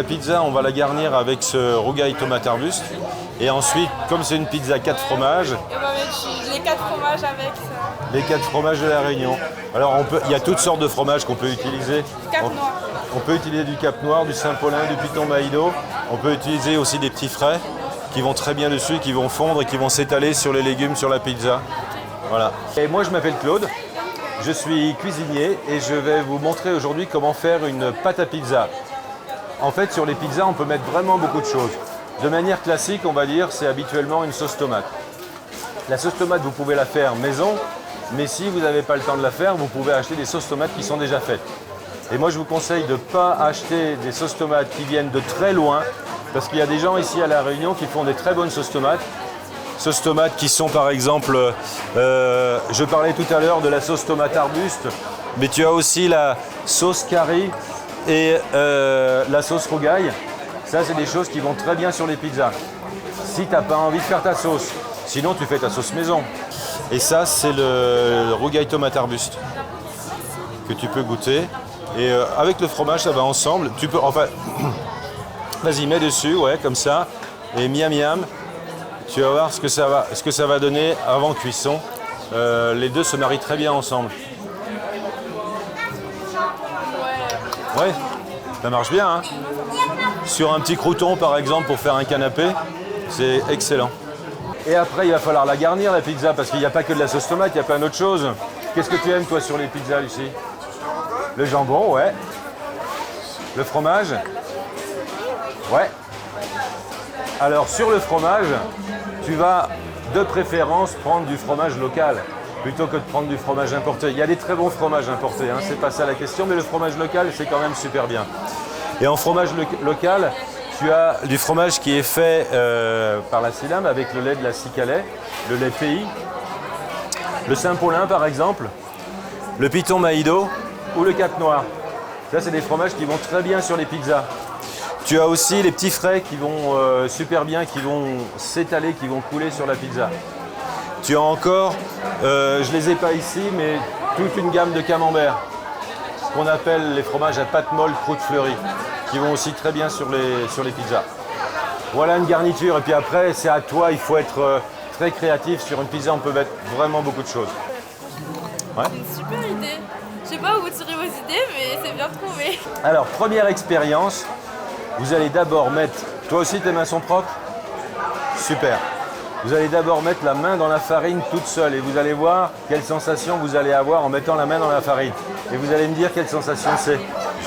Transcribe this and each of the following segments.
pizza, on va la garnir avec ce rougail tomate arbuste. Et ensuite, comme c'est une pizza 4 fromages, Et on va mettre les 4 fromages avec ça. les 4 fromages de la Réunion. Alors, il y a toutes sortes de fromages qu'on peut utiliser. Cap noir. On peut utiliser du Cap Noir, du Saint-Paulin, du Piton Maïdo. On peut utiliser aussi des petits frais qui vont très bien dessus, qui vont fondre et qui vont s'étaler sur les légumes, sur la pizza. Voilà. Et moi, je m'appelle Claude. Je suis cuisinier et je vais vous montrer aujourd'hui comment faire une pâte à pizza. En fait, sur les pizzas, on peut mettre vraiment beaucoup de choses. De manière classique, on va dire, c'est habituellement une sauce tomate. La sauce tomate, vous pouvez la faire maison, mais si vous n'avez pas le temps de la faire, vous pouvez acheter des sauces tomates qui sont déjà faites. Et moi, je vous conseille de ne pas acheter des sauces tomates qui viennent de très loin, parce qu'il y a des gens ici à La Réunion qui font des très bonnes sauces tomates. Sauces tomates qui sont par exemple, je parlais tout à l'heure de la sauce tomate arbuste, mais tu as aussi la sauce curry et la sauce rougail. Ça, c'est des choses qui vont très bien sur les pizzas. Si tu n'as pas envie de faire ta sauce, sinon tu fais ta sauce maison. Et ça, c'est le rougail tomate arbuste que tu peux goûter. Et avec le fromage, ça va ensemble. Tu peux, enfin, vas-y, mets dessus, ouais, comme ça. Et miam miam. Tu vas voir ce que ça va donner avant cuisson. Les deux se marient très bien ensemble. Ouais, ça marche bien, hein. Sur un petit crouton, par exemple, pour faire un canapé, c'est excellent. Et après, il va falloir la garnir, la pizza, parce qu'il n'y a pas que de la sauce tomate, il y a plein d'autres choses. Qu'est-ce que tu aimes, toi, sur les pizzas, Lucie? Le jambon, ouais. Le fromage? Ouais. Alors, sur le fromage, tu vas de préférence prendre du fromage local plutôt que de prendre du fromage importé. Il y a des très bons fromages importés, hein, c'est pas ça la question, mais le fromage local, c'est quand même super bien. Et en fromage local, tu as du fromage qui est fait par la Silame avec le lait de la Cicalais, le lait pays, le Saint-Paulin par exemple, le Piton Maïdo ou le Cap Noir. Ça, c'est des fromages qui vont très bien sur les pizzas. Tu as aussi les petits frais qui vont super bien, qui vont s'étaler, qui vont couler sur la pizza. Tu as encore, je ne les ai pas ici, mais toute une gamme de camembert, ce qu'on appelle les fromages à pâte molle croûte fleurie, qui vont aussi très bien sur les pizzas. Voilà une garniture, et puis après, c'est à toi, il faut être très créatif. Sur une pizza, on peut mettre vraiment beaucoup de choses. Ouais. C'est une super idée. Je sais pas où vous tirez vos idées, mais c'est bien trouvé. Alors, première expérience, vous allez d'abord mettre, toi aussi tes mains sont propres? Super. Vous allez d'abord mettre la main dans la farine toute seule et vous allez voir quelle sensation vous allez avoir en mettant la main dans la farine. Et vous allez me dire quelle sensation c'est.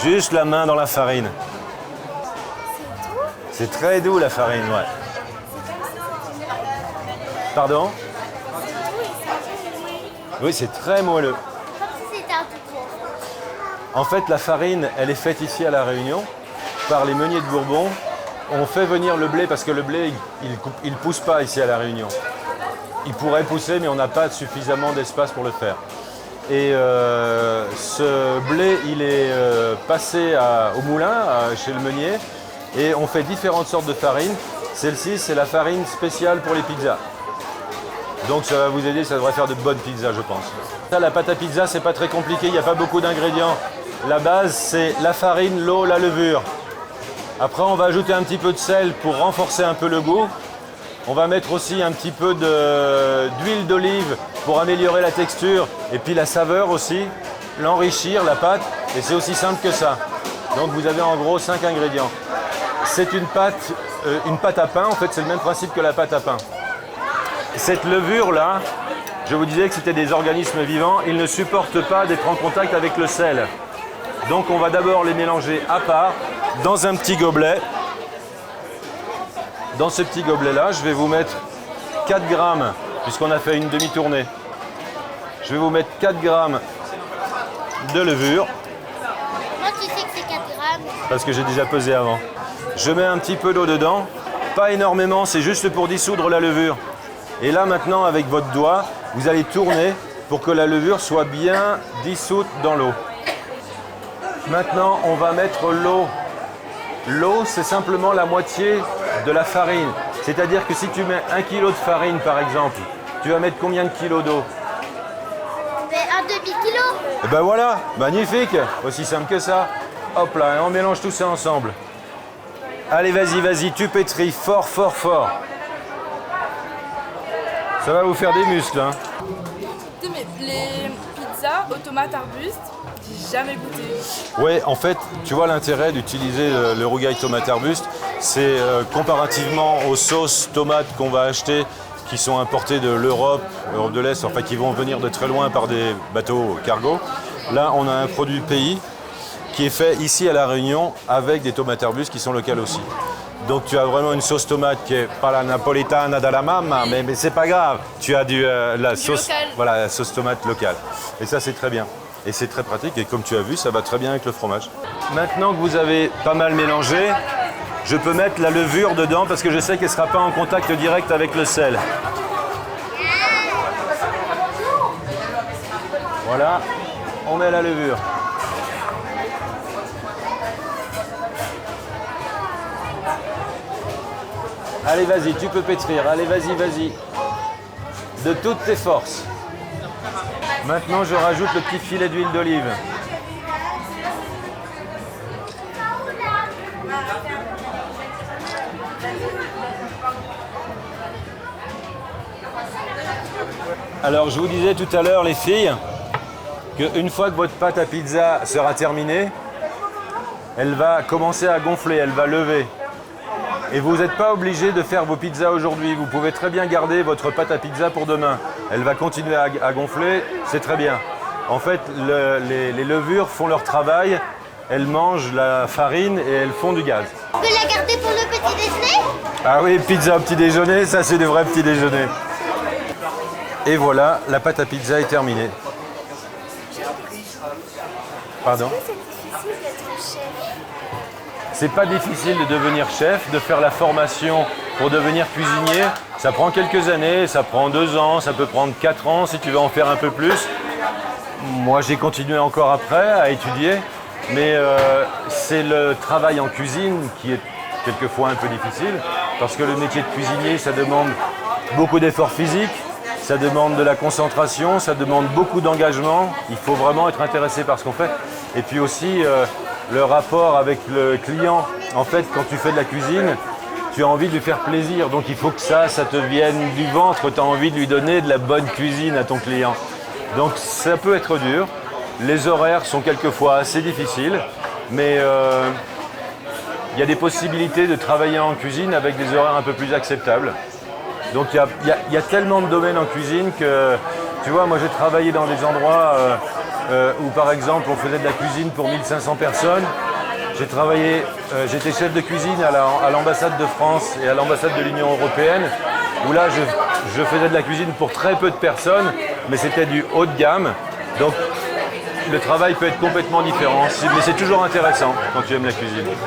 Juste la main dans la farine. C'est très doux la farine, ouais. Pardon? Oui, c'est très moelleux. En fait, la farine, elle est faite ici à La Réunion par les meuniers de Bourbon. On fait venir le blé parce que le blé, il ne pousse pas ici à La Réunion. Il pourrait pousser, mais on n'a pas suffisamment d'espace pour le faire. Et ce blé, il est passé au moulin, chez le meunier, et on fait différentes sortes de farine. Celle-ci, c'est la farine spéciale pour les pizzas. Donc ça va vous aider, ça devrait faire de bonnes pizzas, je pense. Ça, la pâte à pizza, c'est pas très compliqué, il n'y a pas beaucoup d'ingrédients. La base, c'est la farine, l'eau, la levure. Après, on va ajouter un petit peu de sel pour renforcer un peu le goût. On va mettre aussi un petit peu d'huile d'olive pour améliorer la texture et puis la saveur aussi, l'enrichir, la pâte. Et c'est aussi simple que ça. Donc vous avez en gros 5 ingrédients. C'est une pâte à pain, en fait c'est le même principe que la pâte à pain. Cette levure-là, je vous disais que c'était des organismes vivants, ils ne supportent pas d'être en contact avec le sel. Donc on va d'abord les mélanger à part, dans un petit gobelet. Dans ce petit gobelet-là, je vais vous mettre 4 grammes, puisqu'on a fait une demi-tournée. Je vais vous mettre 4 grammes de levure. Moi, tu sais que c'est 4 grammes. Parce que j'ai déjà pesé avant. Je mets un petit peu d'eau dedans, pas énormément, c'est juste pour dissoudre la levure. Et là maintenant, avec votre doigt, vous allez tourner pour que la levure soit bien dissoute dans l'eau. Maintenant, on va mettre l'eau. L'eau, c'est simplement la moitié de la farine. C'est-à-dire que si tu mets 1 kg de farine, par exemple, tu vas mettre combien de kilos d'eau? Un demi-kilo. Et ben voilà, magnifique, aussi simple que ça. Hop là, et on mélange tout ça ensemble. Allez, vas-y, tu pétris fort, fort, fort. Ça va vous faire des muscles, hein. Mais les pizzas aux tomates arbustes, j'ai jamais goûté. Ouais, en fait, tu vois l'intérêt d'utiliser le rougail tomate arbuste, c'est comparativement aux sauces tomates qu'on va acheter, qui sont importées de l'Europe, Europe de l'Est, enfin qui vont venir de très loin par des bateaux cargo. Là, on a un produit pays qui est fait ici à La Réunion avec des tomates arbustes qui sont locales aussi. Donc tu as vraiment une sauce tomate qui est pas la napolitana dalla mamma, mais c'est pas grave. Tu as la sauce, local. voilà, la sauce tomate locale. Et ça c'est très bien. Et c'est très pratique et comme tu as vu, ça va très bien avec le fromage. Maintenant que vous avez pas mal mélangé, je peux mettre la levure dedans parce que je sais qu'elle ne sera pas en contact direct avec le sel. Voilà, on met la levure. Allez, vas-y, tu peux pétrir. Allez, vas-y. De toutes tes forces. Maintenant, je rajoute le petit filet d'huile d'olive. Alors, je vous disais tout à l'heure, les filles, qu'une fois que votre pâte à pizza sera terminée, elle va commencer à gonfler, elle va lever. Et vous n'êtes pas obligé de faire vos pizzas aujourd'hui. Vous pouvez très bien garder votre pâte à pizza pour demain. Elle va continuer à gonfler, c'est très bien. En fait, les levures font leur travail. Elles mangent la farine et elles font du gaz. On peut la garder pour le petit déjeuner? Ah oui, pizza au petit déjeuner, ça c'est des vrais petits déjeuners. Et voilà, la pâte à pizza est terminée. Pardon? C'est difficile d'être chef. C'est pas difficile de devenir chef, de faire la formation pour devenir cuisinier. Ça prend quelques années, ça prend 2 ans, ça peut prendre 4 ans si tu veux en faire un peu plus. Moi, j'ai continué encore après à étudier, mais c'est le travail en cuisine qui est quelquefois un peu difficile parce que le métier de cuisinier, ça demande beaucoup d'efforts physiques, ça demande de la concentration, ça demande beaucoup d'engagement. Il faut vraiment être intéressé par ce qu'on fait. Et puis aussi, le rapport avec le client. En fait, quand tu fais de la cuisine, tu as envie de lui faire plaisir. Donc il faut que ça te vienne du ventre. Tu as envie de lui donner de la bonne cuisine à ton client. Donc ça peut être dur. Les horaires sont quelquefois assez difficiles. Mais il y a des possibilités de travailler en cuisine avec des horaires un peu plus acceptables. Donc il y a tellement de domaines en cuisine que, tu vois, moi j'ai travaillé dans des endroits où par exemple on faisait de la cuisine pour 1500 personnes. J'étais chef de cuisine à l'ambassade de France et à l'ambassade de l'Union européenne, où là je faisais de la cuisine pour très peu de personnes, mais c'était du haut de gamme. Donc le travail peut être complètement différent, mais c'est toujours intéressant quand tu aimes la cuisine.